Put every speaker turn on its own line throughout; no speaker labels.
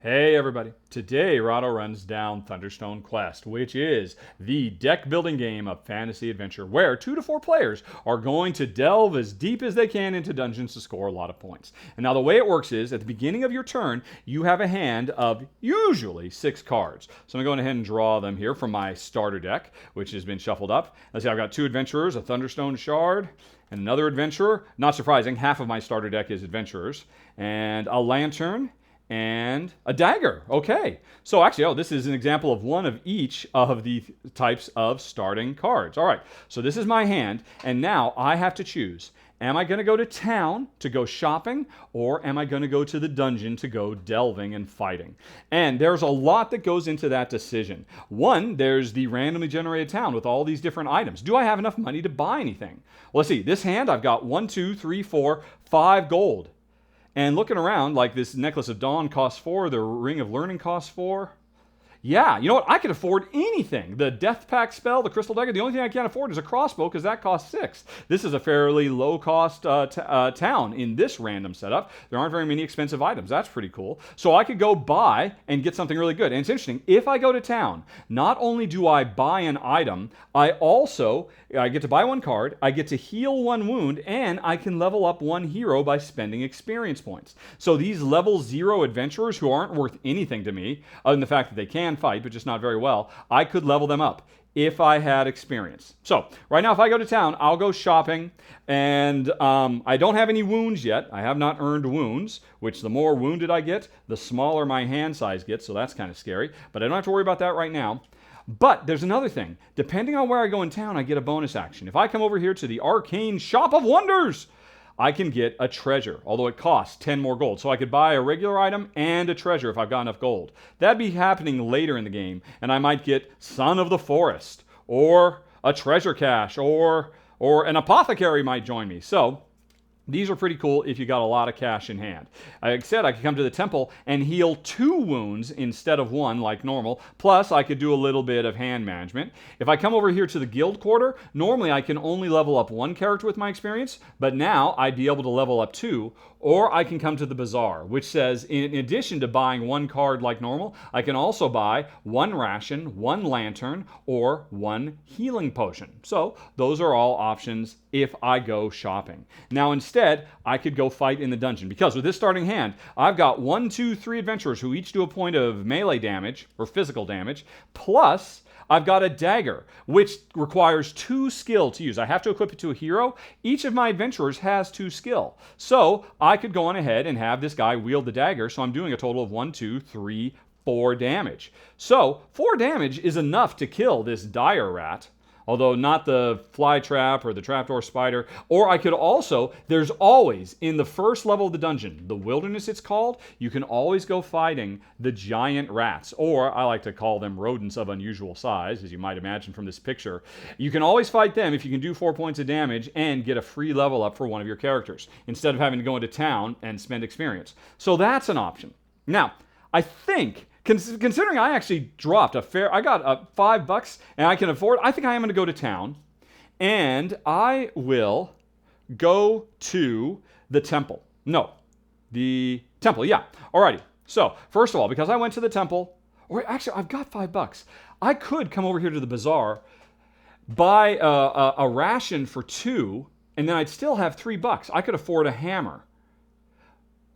Hey everybody, today Rahdo runs down Thunderstone Quest, which is the deck building game of fantasy adventure where 2 to 4 players are going to delve as deep as they can into dungeons to score a lot of points. And now the way it works is at the beginning of your turn, you have a hand of usually 6 cards. So I'm going to go ahead and draw them here from my starter deck, which has been shuffled up. Let's see, I've got 2 adventurers, a Thunderstone shard, and another adventurer. Not surprising, half of my starter deck is adventurers, and a lantern, and a dagger. Okay. So actually, this is an example of one of each of the types of starting cards. All right. So this is my hand, and now I have to choose. Am I going to go to town to go shopping, or am I going to go to the dungeon to go delving and fighting? And there's a lot that goes into that decision. One, there's the randomly generated town with all these different items. Do I have enough money to buy anything? Well, let's see. This hand, I've got 1, 2, 3, 4, 5 gold. And looking around, like this necklace of dawn costs 4, the ring of learning costs 4. Yeah, you know what? I could afford anything. The death pack spell, the crystal dagger, the only thing I can't afford is a crossbow because that costs 6. This is a fairly low cost town in this random setup. There aren't very many expensive items. That's pretty cool. So I could go buy and get something really good. And it's interesting, if I go to town, not only do I buy an item, I get to buy 1 card, I get to heal 1 wound, and I can level up 1 hero by spending experience points. So these level 0 adventurers who aren't worth anything to me, other than the fact that they can fight, but just not very well, I could level them up if I had experience. So right now, if I go to town, I'll go shopping, and I don't have any wounds yet. I have not earned wounds, which the more wounded I get, the smaller my hand size gets, so that's kind of scary, but I don't have to worry about that right now. But there's another thing. Depending on where I go in town, I get a bonus action. If I come over here to the Arcane Shop of Wonders, I can get a treasure, although it costs 10 more gold. So I could buy a regular item and a treasure if I've got enough gold. That'd be happening later in the game, and I might get Son of the Forest, or a treasure cache, or an apothecary might join me. So these are pretty cool if you got a lot of cash in hand. Like I said, I could come to the temple and heal 2 wounds instead of 1 like normal. Plus, I could do a little bit of hand management. If I come over here to the guild quarter, normally I can only level up 1 character with my experience, but now I'd be able to level up 2. Or I can come to the bazaar, which says in addition to buying 1 card like normal, I can also buy 1 ration, 1 lantern, or 1 healing potion. So those are all options if I go shopping. Now instead, I could go fight in the dungeon, because with this starting hand, I've got 1, 2, 3 adventurers who each do a point of melee damage, or physical damage, plus I've got a dagger, which requires 2 skill to use. I have to equip it to a hero. Each of my adventurers has 2 skill. So I could go on ahead and have this guy wield the dagger, so I'm doing a total of 1, 2, 3, 4 damage. So 4 damage is enough to kill this dire rat, although not the fly trap or the trapdoor spider. Or I could also, there's always, in the first level of the dungeon, the wilderness it's called, you can always go fighting the giant rats, or I like to call them rodents of unusual size, as you might imagine from this picture. You can always fight them if you can do 4 points of damage and get a free level up for one of your characters, instead of having to go into town and spend experience. So that's an option. Now, I think, considering I actually dropped I got $5 and I can afford, I think I am going to go to town, and I will go to the temple. No, the temple, yeah. Alrighty. So, first of all, because I went to the temple, or actually I've got $5. I could come over here to the bazaar, buy a ration for 2, and then I'd still have $3. I could afford a hammer.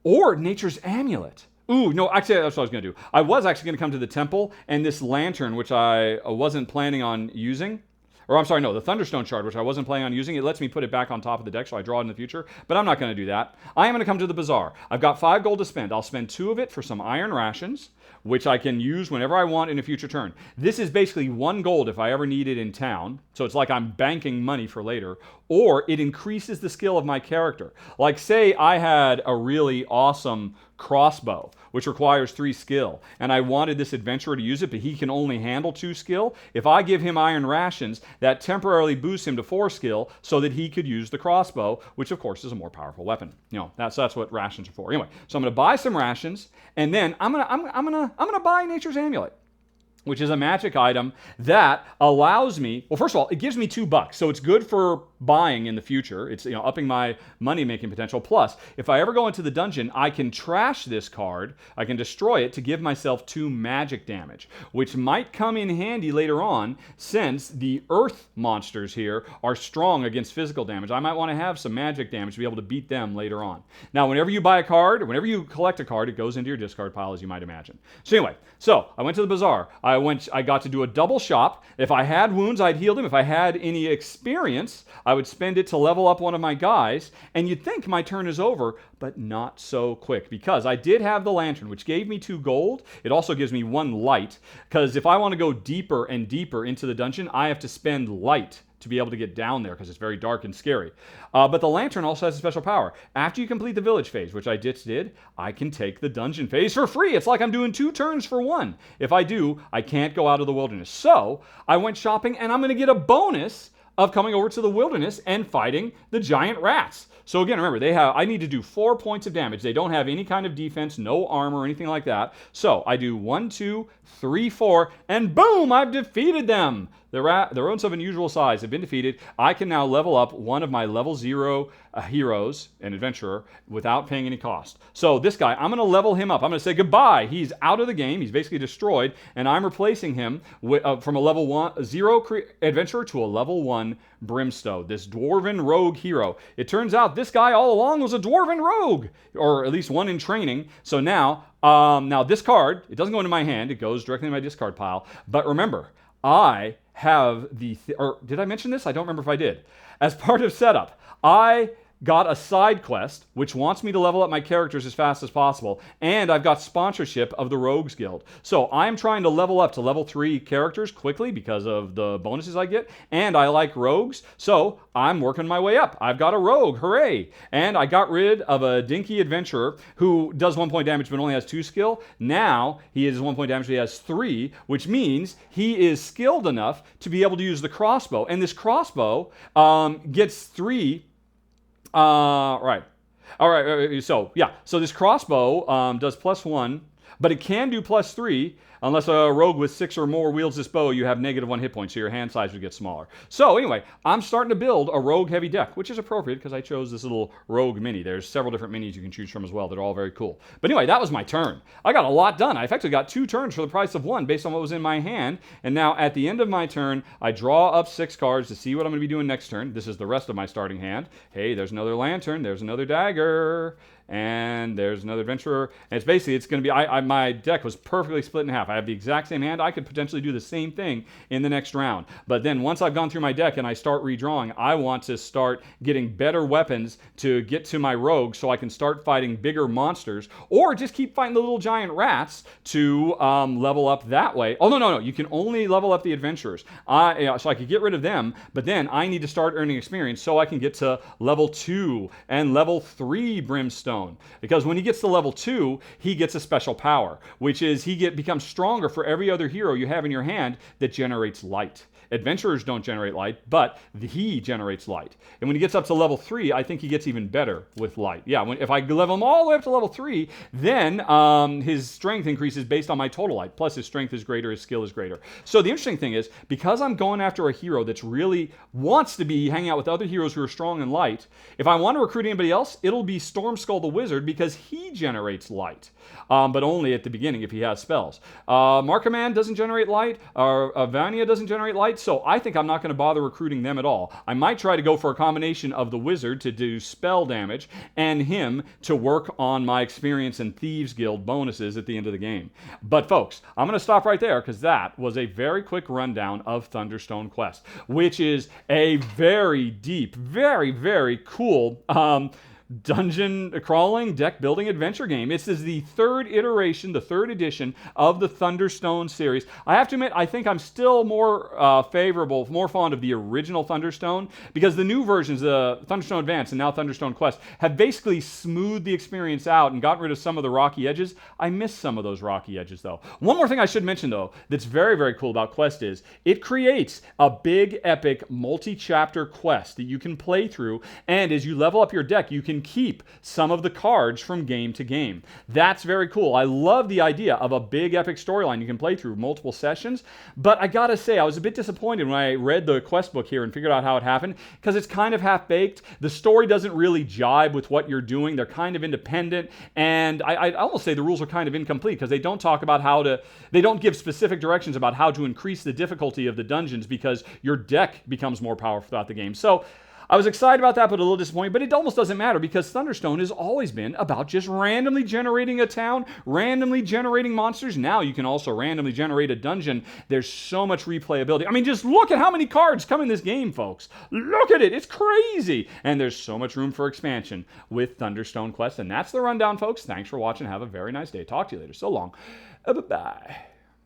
Or Nature's Amulet. Ooh, no, actually, that's what I was going to do. I was actually going to come to the temple, and this lantern, which I wasn't planning on using, or I'm sorry, no, the Thunderstone shard, which I wasn't planning on using, it lets me put it back on top of the deck, so I draw it in the future, but I'm not going to do that. I am going to come to the bazaar. I've got 5 gold to spend. I'll spend 2 of it for some iron rations, which I can use whenever I want in a future turn. This is basically 1 gold if I ever need it in town, so it's like I'm banking money for later, or it increases the skill of my character. Like, say I had a really awesome crossbow, which requires 3 skill, and I wanted this adventurer to use it, but he can only handle 2 skill. If I give him iron rations, that temporarily boosts him to 4 skill so that he could use the crossbow, which of course is a more powerful weapon. You know, that's what rations are for. Anyway, so I'm going to buy some rations, and then I'm gonna buy Nature's Amulet, which is a magic item that allows me, well, first of all, it gives me $2, so it's good for buying in the future. It's upping my money making potential. Plus, if I ever go into the dungeon, I can trash this card. I can destroy it to give myself 2 magic damage, which might come in handy later on since the earth monsters here are strong against physical damage. I might want to have some magic damage to be able to beat them later on. Now, whenever you buy a card, or whenever you collect a card, it goes into your discard pile, as you might imagine. So anyway, I went to the bazaar. I got to do a double shop. If I had wounds, I'd heal them. If I had any experience, I would spend it to level up one of my guys. And you'd think my turn is over, but not so quick, because I did have the lantern, which gave me 2 gold. It also gives me 1 light, because if I want to go deeper and deeper into the dungeon, I have to spend light to be able to get down there because it's very dark and scary. But the lantern also has a special power. After you complete the village phase, which I just did, I can take the dungeon phase for free. It's like I'm doing 2 turns for 1. If I do, I can't go out of the wilderness. So I went shopping, and I'm going to get a bonus of coming over to the wilderness and fighting the giant rats. So again, remember, I need to do 4 points of damage. They don't have any kind of defense, no armor, or anything like that. So I do 1, 2, 3, 4, and boom, I've defeated them. The rodents of unusual size have been defeated. I can now level up one of my level 0 heroes, an adventurer, without paying any cost. So this guy, I'm going to level him up. I'm going to say goodbye. He's out of the game. He's basically destroyed, and I'm replacing him from a level 0 adventurer to a level 1 Brimstone, this dwarven rogue hero. It turns out this guy all along was a dwarven rogue, or at least one in training. So now this card, it doesn't go into my hand. It goes directly in my discard pile. But remember, I have or did I mention this? I don't remember if I did. As part of setup, I got a side quest which wants me to level up my characters as fast as possible, and I've got sponsorship of the Rogues Guild. So I'm trying to level up to level 3 characters quickly because of the bonuses I get, and I like rogues, so I'm working my way up. I've got a rogue, hooray! And I got rid of a dinky adventurer who does 1 point damage but only has 2 skill. Now he is 1 point damage, he has 3, which means he is skilled enough to be able to use the crossbow, and this crossbow gets 3. Right. All right. So this crossbow does +1, but it can do +3 unless a rogue with 6 or more wields this bow. You have -1 hit points, so your hand size would get smaller. So anyway, I'm starting to build a rogue heavy deck, which is appropriate because I chose this little rogue mini. There's several different minis you can choose from as well that are all very cool. But anyway, that was my turn. I got a lot done. I effectively got 2 turns for the price of 1 based on what was in my hand. And now at the end of my turn, I draw up 6 cards to see what I'm going to be doing next turn. This is the rest of my starting hand. Hey, there's another lantern. There's another dagger. And there's another adventurer. And it's going to be, my deck was perfectly split in half. I have the exact same hand. I could potentially do the same thing in the next round. But then once I've gone through my deck and I start redrawing, I want to start getting better weapons to get to my rogue so I can start fighting bigger monsters, or just keep fighting the little giant rats to level up that way. Oh, no. You can only level up the adventurers. So I could get rid of them, but then I need to start earning experience so I can get to level 2 and level 3 Brimstone. Because when he gets to level 2, he gets a special power, which is he becomes stronger for every other hero you have in your hand that generates light. Adventurers don't generate light, but he generates light. And when he gets up to level 3, I think he gets even better with light. Yeah, if I level him all the way up to level 3, then his strength increases based on my total light. Plus his strength is greater, his skill is greater. So the interesting thing is, because I'm going after a hero that's really wants to be hanging out with other heroes who are strong and light, if I want to recruit anybody else, it'll be Stormskull the Wizard because he generates light. But only at the beginning if he has spells. Markaman doesn't generate light, or Vania doesn't generate light, so I think I'm not going to bother recruiting them at all. I might try to go for a combination of the wizard to do spell damage and him to work on my experience and Thieves Guild bonuses at the end of the game. But folks, I'm going to stop right there because that was a very quick rundown of Thunderstone Quest, which is a very deep, very, very cool dungeon crawling deck building adventure game. This is the 3rd iteration, the 3rd edition of the Thunderstone series. I have to admit, I think I'm still more more fond of the original Thunderstone, because the new versions, the Thunderstone Advance and now Thunderstone Quest, have basically smoothed the experience out and gotten rid of some of the rocky edges. I miss some of those rocky edges though. One more thing I should mention though that's very, very cool about Quest is it creates a big epic multi-chapter quest that you can play through, and as you level up your deck, you can keep some of the cards from game to game. That's very cool. I love the idea of a big epic storyline you can play through multiple sessions, but I gotta say, I was a bit disappointed when I read the quest book here and figured out how it happened, because it's kind of half-baked. The story doesn't really jibe with what you're doing. They're kind of independent, and I'd almost say the rules are kind of incomplete, because they don't talk about they don't give specific directions about how to increase the difficulty of the dungeons, because your deck becomes more powerful throughout the game. So I was excited about that, but a little disappointed. But it almost doesn't matter, because Thunderstone has always been about just randomly generating a town, randomly generating monsters. Now you can also randomly generate a dungeon. There's so much replayability. I mean, just look at how many cards come in this game, folks. Look at it. It's crazy. And there's so much room for expansion with Thunderstone Quest. And that's the rundown, folks. Thanks for watching. Have a very nice day. Talk to you later. So long. Bye-bye.